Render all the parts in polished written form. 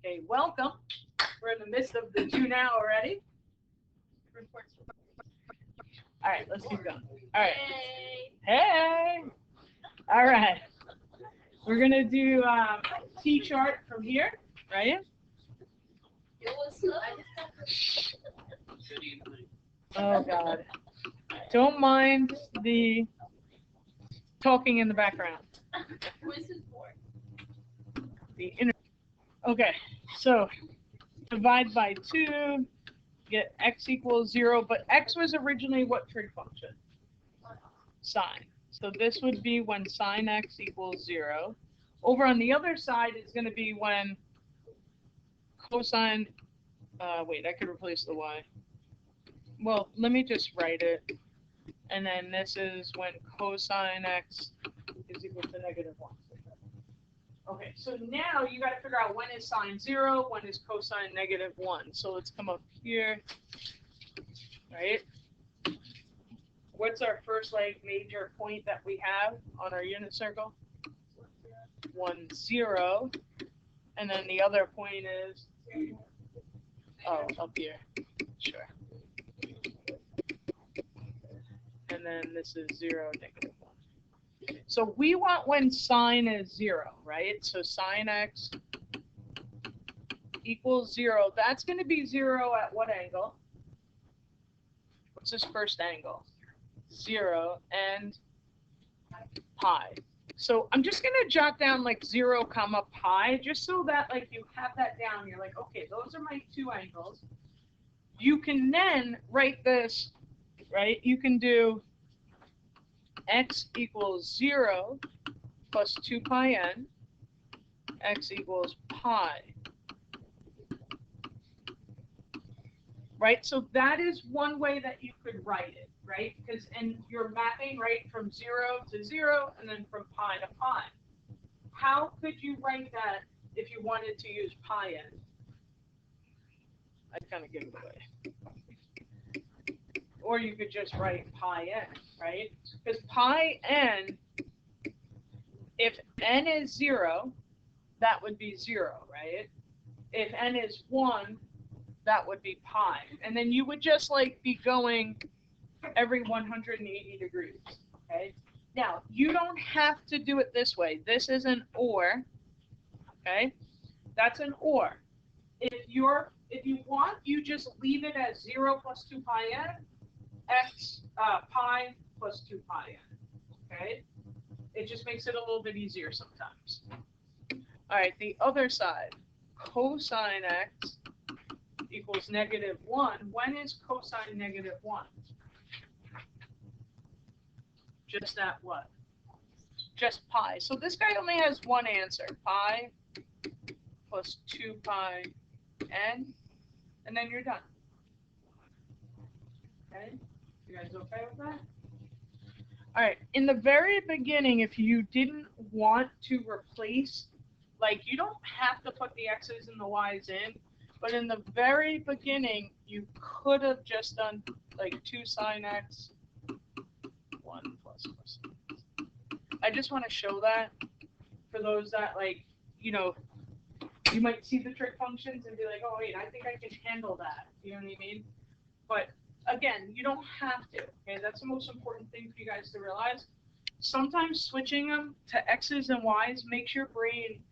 Okay, welcome. We're in the midst of the do now already. All right, let's keep going. All right. Hey. All right. We're going to do T-chart from here, right? Oh, God. Don't mind the talking in the background. The inner. Okay, so divide by 2, get x equals 0, but x was originally what trig function? Sine. So this would be when sine x equals 0. Over on the other side, it's going to be when cosine, wait, I could replace the y. Well, let me just write it. And then this is when cosine x is equal to -1. Okay, so now you got to figure out when is sine 0, when is cosine -1. So let's come up here, right? What's our first major point that we have on our unit circle? 1, 0. And then the other point is, oh, up here. Sure. And then this is 0, -1. So we want when sine is 0, right? So sine x equals 0. That's going to be 0 at what angle? What's this first angle? 0 and pi. So I'm just going to jot down 0, comma pi, just so that you have that down. You're like, okay, those are my two angles. You can then write this, right? You can do x equals 0 plus 2 pi n, x equals pi. Right? So that is one way that you could write it, right? And you're mapping, right, from 0 to 0 and then from pi to pi. How could you write that if you wanted to use pi n? I'd kind of give it away. Or you could just write pi n, right? Because pi n, if n is 0, that would be 0, right? If n is 1, that would be pi. And then you would just be going every 180 degrees, okay? Now, you don't have to do it this way. This is an or, okay? That's an or. If you want, you just leave it as 0 plus 2 pi n, x pi plus 2 pi n, okay? It just makes it a little bit easier sometimes. All right, the other side, cosine x equals -1. When is cosine -1? Just at what? Just pi. So this guy only has one answer, pi plus 2 pi n, and then you're done. Okay? You guys okay with that? All right. In the very beginning, if you didn't want to replace, you don't have to put the x's and the y's in, but in the very beginning, you could have just done 2 sine x, 1 plus cosine. I just want to show that for those that you might see the trig functions and be like, oh wait, I think I can handle that. You know what I mean? But again, you don't have to. Okay, that's the most important thing for you guys to realize. Sometimes switching them to x's and y's makes your brain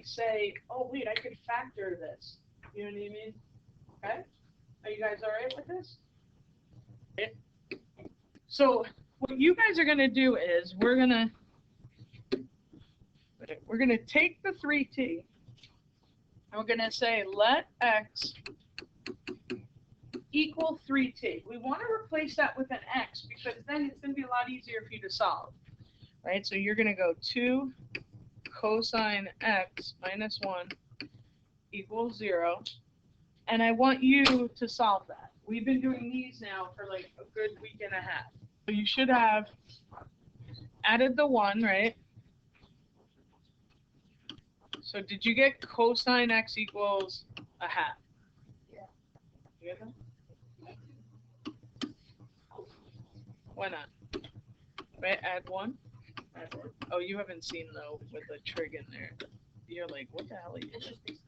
say, oh wait, I could factor this. You know what I mean? Okay? Are you guys all right with this? Okay. So what you guys are gonna do is we're gonna take the 3t and we're gonna say let x equal 3t. We want to replace that with an x because then it's going to be a lot easier for you to solve. Right? So you're going to go 2 cosine x minus 1 equals 0. And I want you to solve that. We've been doing these now for a good week and a half. So you should have added the 1, right? So did you get cosine x equals a half? Yeah. You get that? Why not? Right, add 1. Oh, you haven't seen though with the trig in there. You're like, what the hell are you doing?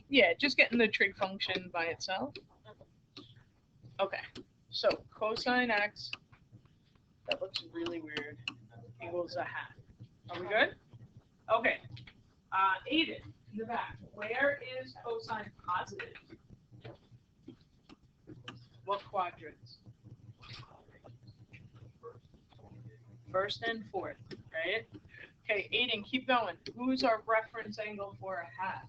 Yeah, just getting the trig function by itself. Okay, so cosine x, that looks really weird, equals a half. Are we good? Okay. Aiden, in the back, where is cosine positive? What quadrants? First and fourth, right? Okay, Aiden, keep going. Who's our reference angle for a half?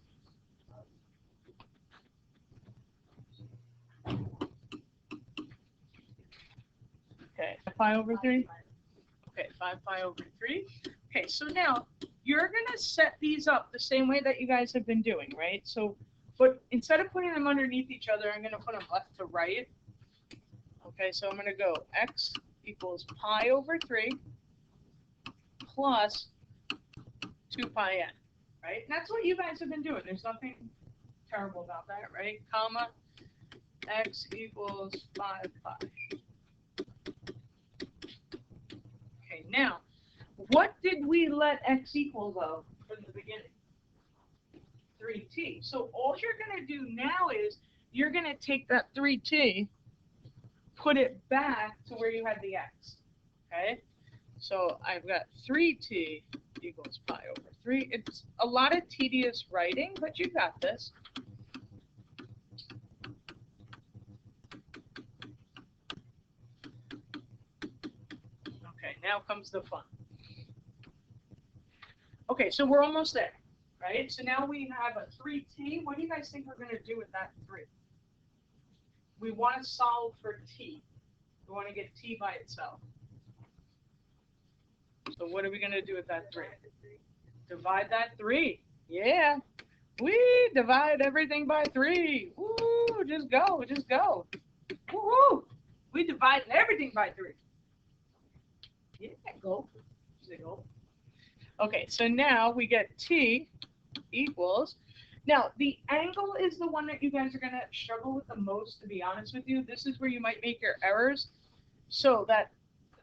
Okay, pi over 3? Okay, 5 pi over 3. Okay, so now you're going to set these up the same way that you guys have been doing, right? So, but instead of putting them underneath each other, I'm going to put them left to right. Okay, so I'm going to go x equals pi over 3 plus 2 pi n, right? And that's what you guys have been doing. There's nothing terrible about that, right? Comma, x equals 5 pi. Okay, now, what did we let x equal, though, from the beginning? 3t. So all you're going to do now is you're going to take that 3t, put it back to where you had the x, okay? So I've got 3t equals pi over 3. It's a lot of tedious writing, but you got this. Okay, now comes the fun. Okay, so we're almost there, right? So now we have a 3t. What do you guys think we're going to do with that 3? We want to solve for t. We want to get t by itself. So what are we going to do with that 3? Divide that 3. Yeah. We divide everything by 3. Woo, just go, just go. Woo-hoo. We divide everything by 3. Yeah, go. Go. Okay, so now we get t equals. Now, the angle is the one that you guys are going to struggle with the most, to be honest with you. This is where you might make your errors. So that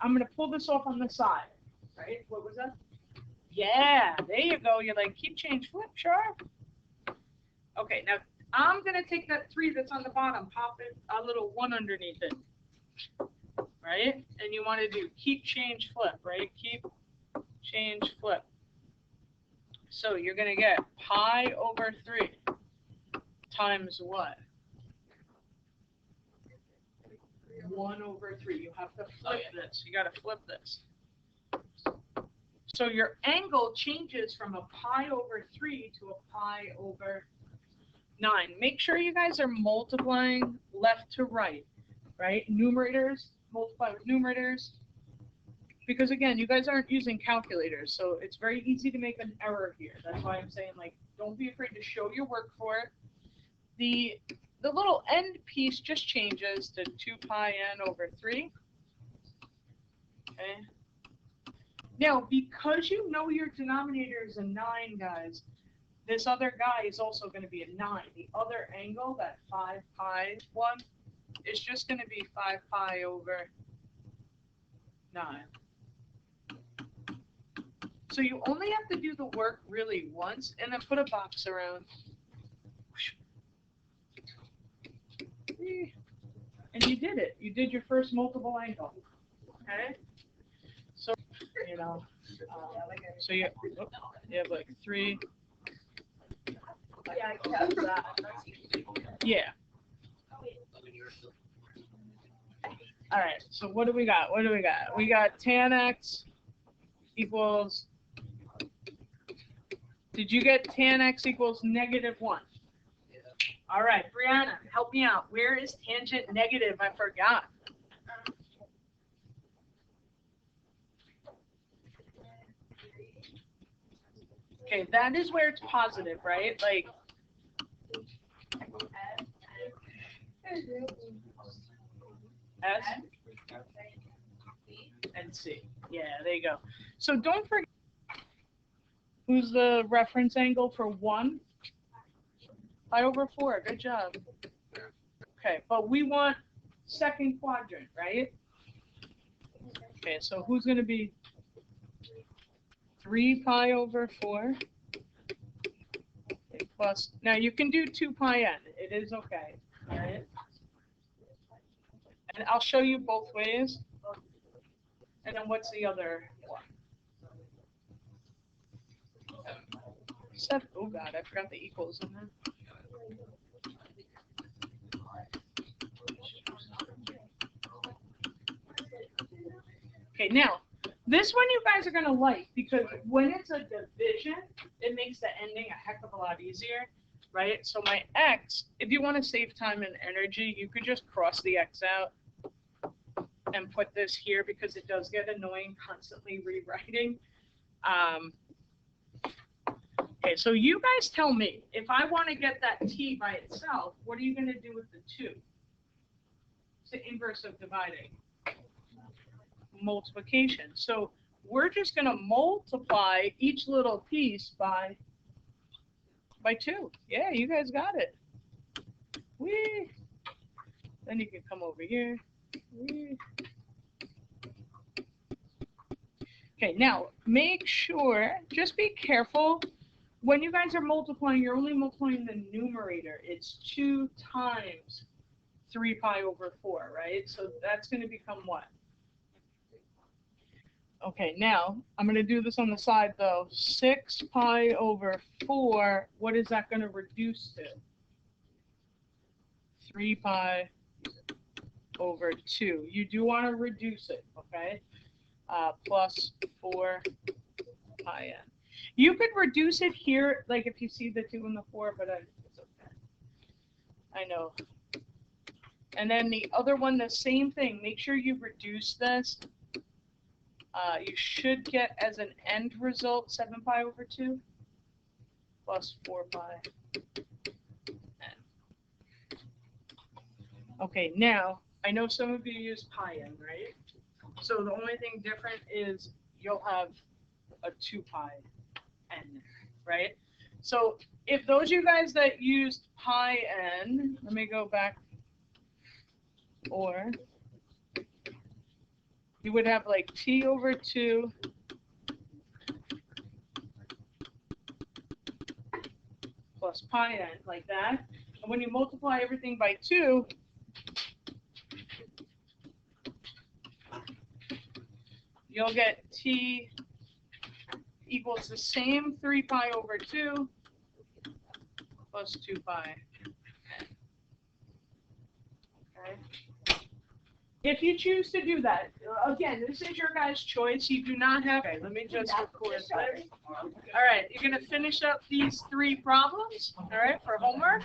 I'm going to pull this off on the side, right? What was that? Yeah, there you go. You're like, keep change, flip, sharp. Okay, now I'm going to take that 3 that's on the bottom, pop it a little 1 underneath it, right? And you want to do keep change, flip, right? Keep change, flip. So you're going to get pi over 3 times what? 1 over 3. You have to flip this. You got to flip this. So your angle changes from a pi over 3 to a pi over 9. Make sure you guys are multiplying left to right, right? Numerators, multiply with numerators. Because again, you guys aren't using calculators, so it's very easy to make an error here. That's why I'm saying, like, don't be afraid to show your work for it. The little end piece just changes to 2 pi n over 3. Okay. Now, because you know your denominator is a 9, guys, this other guy is also going to be a 9. The other angle, that 5 pi one, is just going to be 5 pi over 9. So you only have to do the work really once, and then put a box around. And you did it. You did your first multiple angle. Okay? So, you know, so you have like 3. Yeah, I kept that. Yeah. All right, so what do we got? What do we got? We got tan x equals, did you get tan x equals -1? Yeah. All right, Brianna, help me out. Where is tangent negative? I forgot. Okay, that is where it's positive, right? Like, S and C. Yeah, there you go. So don't forget, who's the reference angle for 1? Pi over 4. Good job. Okay, but we want second quadrant, right? Okay, so who's going to be 3 pi over 4 plus plus, now you can do 2 pi n. It is okay. All right? And I'll show you both ways. And then what's the other one? Oh God, I forgot the equals in there. Okay, now, this one you guys are going to like because when it's a division, it makes the ending a heck of a lot easier, right? So my x, if you want to save time and energy, you could just cross the x out and put this here because it does get annoying constantly rewriting. Okay, so you guys tell me, if I want to get that t by itself, what are you going to do with the 2? It's the inverse of dividing. Multiplication. So we're just going to multiply each little piece by 2. Yeah, you guys got it. Whee! Then you can come over here. Whee! Okay, now make sure, just be careful. When you guys are multiplying, you're only multiplying the numerator. It's 2 times 3 pi over 4, right? So that's going to become what? Okay, now I'm going to do this on the side though. 6 pi over 4, what is that going to reduce to? 3 pi over 2. You do want to reduce it, okay? Plus 4 pi n. You could reduce it here, like if you see the 2 and the 4, but it's okay. I know. And then the other one, the same thing. Make sure you reduce this. You should get as an end result 7 pi over 2 plus 4 pi n. Okay, now, I know some of you use pi n, right? So the only thing different is you'll have a 2 pi n, right? So if those of you guys that used pi n, let me go back, or you would have like t over 2 plus pi n, like that. And when you multiply everything by 2, you'll get t equals the same 3 pi over 2 plus 2 pi n. Okay. If you choose to do that, again, this is your guys' choice. You do not have. Okay, let me just record that. All right, you're going to finish up these 3 problems, all right, for homework.